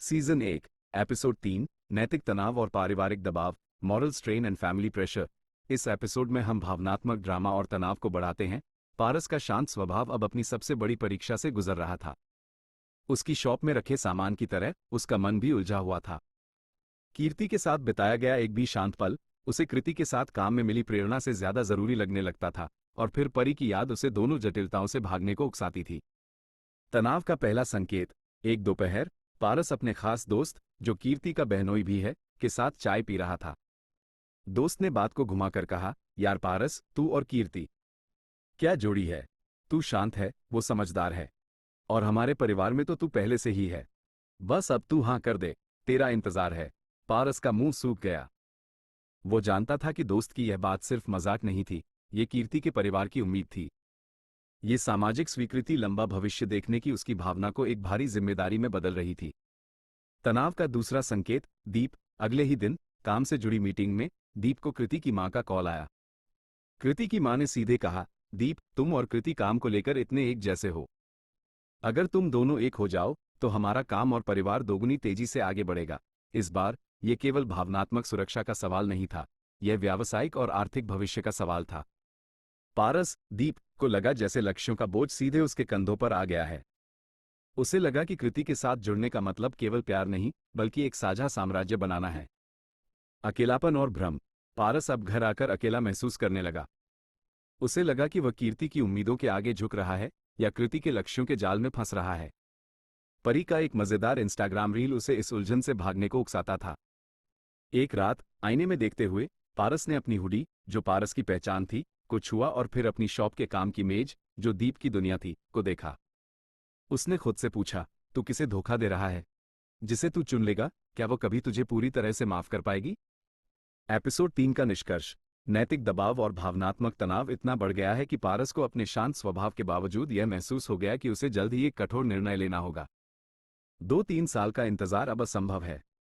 Season 1, episode 3, नैतिक तनाव और पारिवारिक दबाव, moral strain and family pressure. इस एपिसोड में हम भावनात्मक ड्रामा और तनाव को बढ़ाते हैं। पारस का शांत स्वभाव अब अपनी सबसे बड़ी परीक्षा से गुजर रहा था। उसकी शॉप में रखे सामान की तरह उसका मन भी उलझा हुआ था। कीर्ति के साथ बिताया गया एक भी शांत पल उसे कृति के साथ काम में मिली प्रेरणा से ज्यादा जरूरी लगने लगता था, और फिर परी की याद उसे दोनों जटिलताओं से भागने को उकसाती थी। तनाव का पहला संकेत। एक दोपहर, पारस अपने खास दोस्त, जो कीर्ति का बहनोई भी है, के साथ चाय पी रहा था। दोस्त ने बात को घुमाकर कहा, यार पारस, तू और कीर्ति क्या जोड़ी है। तू शांत है, वो समझदार है, और हमारे परिवार में तो तू पहले से ही है। बस अब तू हाँ कर दे, तेरा इंतजार है। पारस का मुंह सूख गया। वो जानता था कि दोस्त की यह बात सिर्फ मजाक नहीं थी, ये कीर्ति के परिवार की उम्मीद थी। ये सामाजिक स्वीकृति लंबा भविष्य देखने की उसकी भावना को एक भारी जिम्मेदारी में बदल रही थी। तनाव का दूसरा संकेत। दीप। अगले ही दिन काम से जुड़ी मीटिंग में दीप को कृति की मां का कॉल आया। कृति की मां ने सीधे कहा, दीप, तुम और कृति काम को लेकर इतने एक जैसे हो। अगर तुम दोनों एक हो जाओ तो हमारा काम और परिवार दोगुनी तेजी से आगे बढ़ेगा। इस बार यह केवल भावनात्मक सुरक्षा का सवाल नहीं था, यह व्यावसायिक और आर्थिक भविष्य का सवाल था। पारस, दीप को लगा जैसे लक्ष्यों का बोझ सीधे उसके कंधों पर आ गया है। उसे लगा कि कृति के साथ जुड़ने का मतलब केवल प्यार नहीं, बल्कि एक साझा साम्राज्य बनाना है। अकेलापन और भ्रम। पारस अब घर आकर अकेला महसूस करने लगा। उसे लगा कि वह कीर्ति की उम्मीदों के आगे झुक रहा है या कृति के लक्ष्यों के जाल में फंस रहा है। परी का एक मजेदार इंस्टाग्राम रील उसे इस उलझन से भागने को उकसाता था। एक रात आईने में देखते हुए पारस ने अपनी हुडी, जो पारस की पहचान थी, को छुआ और फिर अपनी शॉप के काम की मेज, जो दीप की दुनिया थी, को देखा। उसने खुद से पूछा, तू किसे धोखा दे रहा है? जिसे तू चुन लेगा, क्या वो कभी तुझे पूरी तरह से माफ कर पाएगी? एपिसोड 3 का निष्कर्ष। नैतिक दबाव और भावनात्मक तनाव इतना बढ़ गया है कि पारस को अपने शांत स्वभाव के बावजूद यह महसूस हो गया कि उसे जल्द ही एक कठोर निर्णय लेना होगा। 2-3 साल का इंतजार अब असंभव है।